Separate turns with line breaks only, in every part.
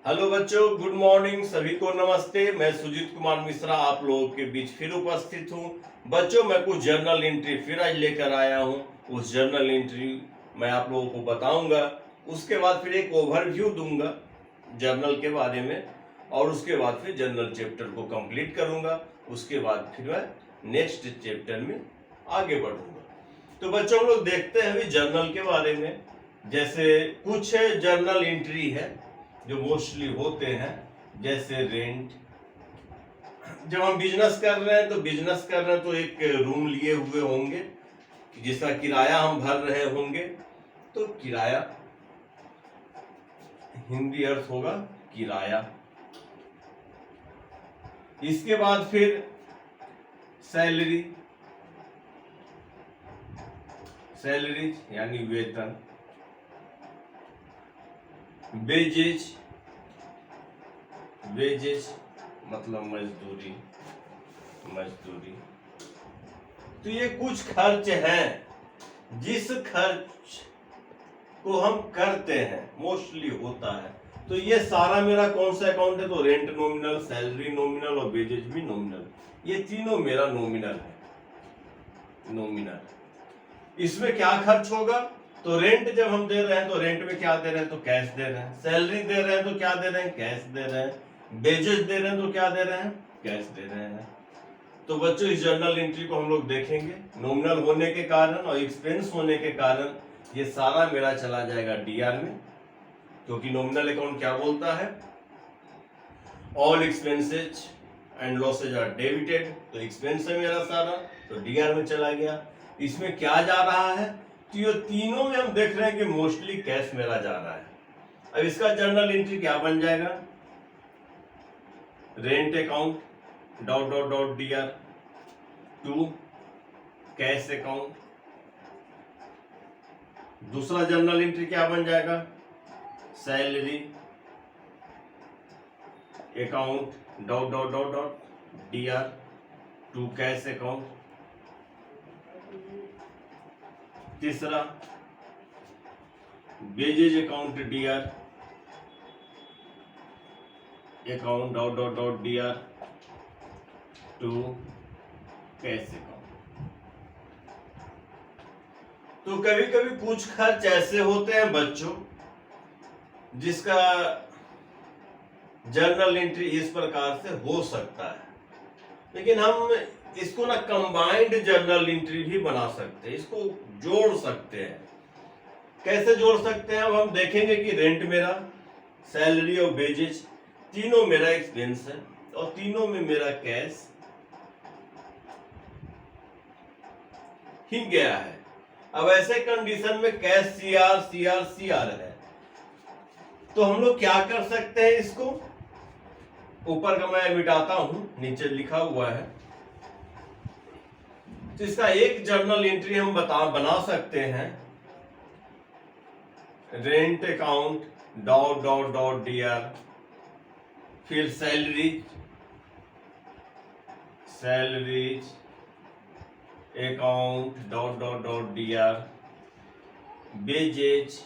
Hello बच्चों, good morning. सभी को नमस्ते। मैं सुजीत कुमार मिश्रा आप लोगों के बीच फिर उपस्थित हूँ। बच्चों, मैं कुछ जर्नल एंट्री फिर आज लेकर आया हूँ। उस जर्नल एंट्री मैं आप लोगों को बताऊंगा। उसके बाद फिर एक ओवरव्यू दूंगा जर्नल के बारे में, और उसके बाद फिर जर्नल चैप्टर को कंप्लीट करूंगा। उसके बाद फिर मैं नेक्स्ट चैप्टर में आगे बढ़ूंगा। तो बच्चों, हम लोग देखते हैं अभी जर्नल के बारे में। जैसे कुछ जर्नल एंट्री है जो मोस्टली होते हैं, जैसे रेंट। जब हम बिजनेस कर रहे हैं तो एक रूम लिए हुए होंगे जिसका किराया हम भर रहे होंगे। तो किराया, हिंदी अर्थ होगा किराया। इसके बाद फिर सैलरी, सैलरी यानी वेतन। वेजेज, वेजेज मतलब मजदूरी, मजदूरी। तो ये कुछ खर्च हैं जिस खर्च को हम करते हैं, मोस्टली होता है। तो ये सारा मेरा कौन सा अकाउंट है? तो रेंट नॉमिनल, सैलरी नॉमिनल और वेजेज भी नॉमिनल। ये तीनों मेरा नॉमिनल है, नॉमिनल। इसमें क्या खर्च होगा? तो रेंट जब हम दे रहे हैं तो रेंट में क्या दे रहे हैं? तो कैश दे रहे हैं। सैलरी दे रहे हैं तो क्या दे रहे हैं? कैश दे रहे हैं। वेजेस दे रहे हैं तो क्या दे रहे हैं? कैश दे रहे हैं। तो बच्चों, इस जर्नल एंट्री को हम लोग देखेंगे। नॉमिनल होने के कारण और एक्सपेंस होने के कारण ये सारा मेरा चला जाएगा डीआर में, क्योंकि नॉमिनल अकाउंट क्या बोलता है? All expenses and losses are debited. तो एक्सपेंस है मेरा सारा, तो डीआर में चला गया। इसमें क्या जा रहा है? तो ये तीनों में हम देख रहे हैं कि मोस्टली कैश मेरा जा रहा है। अब इसका जर्नल एंट्री क्या बन जाएगा? Rent account dot dot dot DR to cash account. दूसरा जर्नल एंट्री क्या बन जाएगा? Salary account dot dot dot dot DR to cash account. तीसरा wages account DR account dot dot dot DR to cash account. तो कभी कभी कुछ खर्च ऐसे होते हैं बच्चों जिसका जर्नल एंट्री इस प्रकार से हो सकता है, लेकिन हम इसको ना कंबाइंड जर्नल एंट्री भी बना सकते हैं, इसको जोड़ सकते हैं। कैसे जोड़ सकते हैं? अब हम देखेंगे कि रेंट मेरा, सैलरी और वेजेज तीनों मेरा एक्सपेंस है और तीनों में मेरा कैश ही गया है। अब ऐसे कंडीशन में कैश सीआर सीआर सीआर है, तो हम लोग क्या कर सकते हैं? इसको ऊपर का मैं मिटाता हूं, नीचे लिखा हुआ है। तो इसका एक जर्नल एंट्री हम बना सकते हैं, rent account dot dot dot DR, फिर salaries account dot dot dot DR, wages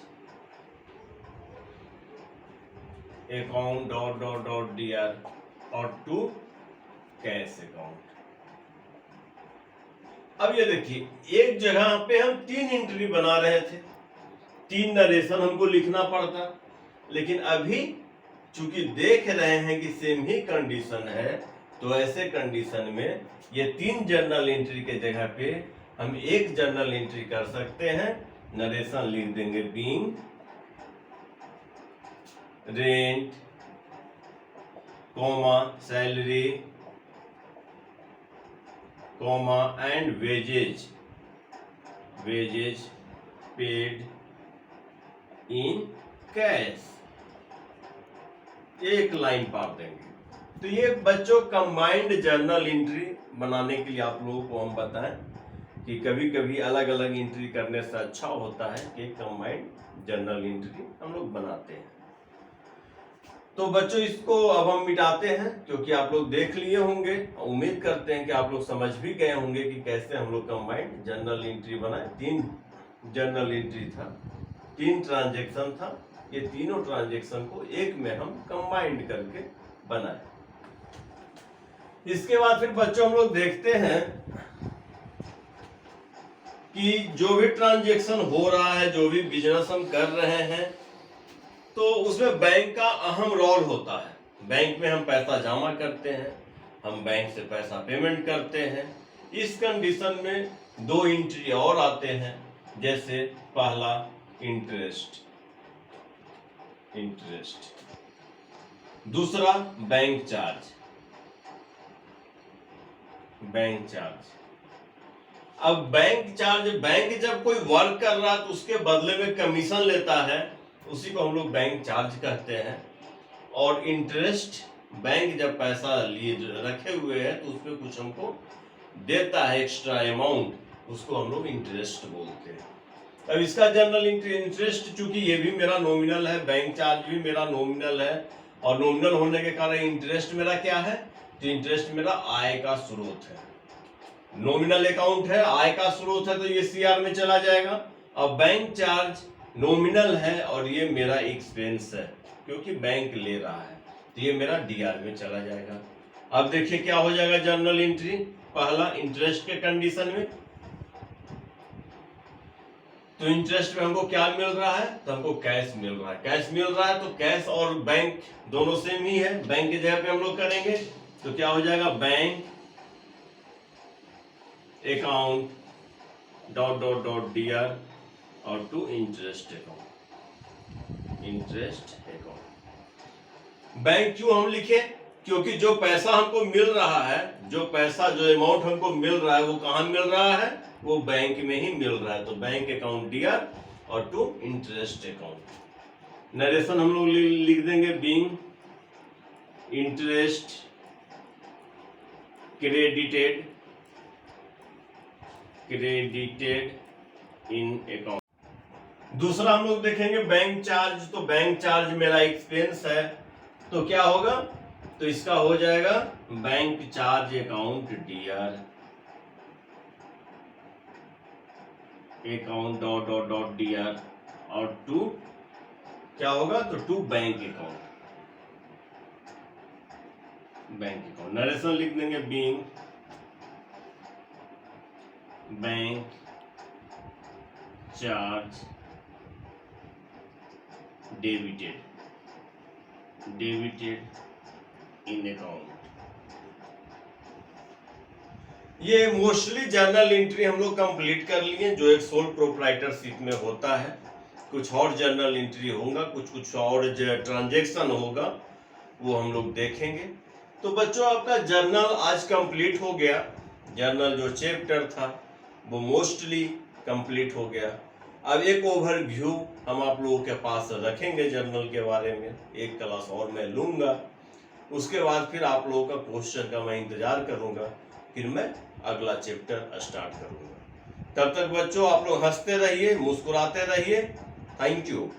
account dot dot dot DR और टू कैश अकाउंट। अब ये देखिए, एक जगह पे हम 3 एंट्री बना रहे थे, 3 नरेशन हमको लिखना पड़ता, लेकिन अभी चूंकि देख रहे हैं कि सेम ही कंडीशन है, तो ऐसे कंडीशन में ये 3 जर्नल एंट्री के जगह पे हम एक जर्नल एंट्री कर सकते हैं। नरेशन लिख देंगे being rent comma salary comma and wages paid in cash. एक लाइन पार देंगे। तो ये बच्चों कंबाइंड जर्नल एंट्री बनाने के लिए आप लोगों को हम बताएं कि कभी कभी अलग अलग एंट्री करने से अच्छा होता है कि कंबाइंड जर्नल एंट्री हम लोग बनाते हैं। तो बच्चों, इसको अब हम मिटाते हैं, क्योंकि आप लोग देख लिए होंगे। उम्मीद करते हैं कि आप लोग समझ भी गए होंगे कि कैसे हम लोग कंबाइंड जर्नल एंट्री बनाए। 3 जर्नल एंट्री था, 3 ट्रांजैक्शन था, ये तीनों ट्रांजेक्शन को एक में हम कंबाइंड करके बनाए। इसके बाद फिर बच्चों हम लोग देखते हैं कि जो भी ट्रांजेक्शन हो रहा है, जो भी बिजनेस हम कर रहे हैं, तो उसमें बैंक का अहम रोल होता है। बैंक में हम पैसा जमा करते हैं, हम बैंक से पैसा पेमेंट करते हैं। इस कंडीशन में दो एंट्री और आते हैं, जैसे पहला इंटरेस्ट, दूसरा बैंक चार्ज, अब बैंक चार्ज, बैंक जब कोई वर्क कर रहा है तो उसके बदले में कमीशन लेता है, उसी को हम लोग बैंक चार्ज कहते हैं। और इंटरेस्ट, बैंक जब पैसा लिए रखे हुए हैं तो उसमें कुछ हमको देता है एक्स्ट्रा अमाउंट, उसको हम लोग इंटरेस्ट बोलते हैं। अब इसका जनरल इंटरेस्ट, चूंकि ये भी मेरा नॉमिनल है, बैंक चार्ज भी मेरा नॉमिनल है, और नॉमिनल होने के कारण इंटरेस्ट मेरा क्या है, तो इंटरेस्ट मेरा आय का स्रोत है। नॉमिनल अकाउंट है, आय का स्रोत है, तो ये सीआर में चला जाएगा। अब बैंक चार्ज नॉमिनल है और ये मेरा एक्सपेंस है, क्योंकि बैंक ले रहा है, तो ये मेरा डीआर में चला जाएगा। अब देखिए क्या हो जाएगा जर्नल एंट्री। पहला इंटरेस्ट के कंडीशन में, तो इंटरेस्ट में हमको क्या मिल रहा है, तो हमको कैश मिल रहा है। कैश मिल रहा है तो कैश और बैंक दोनों सेम ही है, बैंक की जगह पे हम लोग करेंगे तो क्या हो जाएगा, bank account dot dot dot DR और टू इंटरेस्ट अकाउंट। बैंक क्यों हम लिखे, क्योंकि जो पैसा हमको मिल रहा है, जो अमाउंट हमको मिल रहा है, वो कहाँ मिल रहा है, वो बैंक में ही मिल रहा है। तो बैंक अकाउंट डीआर और टू इंटरेस्ट अकाउंट। नरेशन हम लोग लिख देंगे, being interest credited in account. दूसरा हम लोग देखेंगे बैंक चार्ज, तो बैंक चार्ज मेरा एक्सपेंस है, तो क्या होगा, तो इसका हो जाएगा bank charge account DR account dot dot dot DR और टू क्या होगा, तो टू बैंक अकाउंट। नरेशन लिख देंगे, being bank charge debited in account. ये मोस्टली जर्नल एंट्री हम लोग कंप्लीट कर लिए, जो एक सोल प्रोप्राइटरशिप में होता है। कुछ और जर्नल एंट्री होगा, कुछ और ट्रांजैक्शन होगा, वो हम लोग देखेंगे। तो बच्चों आपका जर्नल आज कंप्लीट हो गया। जर्नल जो चैप्टर था वो मोस्टली कंप्लीट हो गया। अब एक ओवरव्यू हम आप लोगों के पास रखेंगे जर्नल के बारे में, एक क्लास और मैं लूंगा। उसके बाद फिर आप लोगों का क्वेश्चन का मैं इंतजार करूंगा, फिर मैं अगला चैप्टर स्टार्ट करूंगा। तब तक बच्चों आप लोग हंसते रहिए, मुस्कुराते रहिए। Thank you.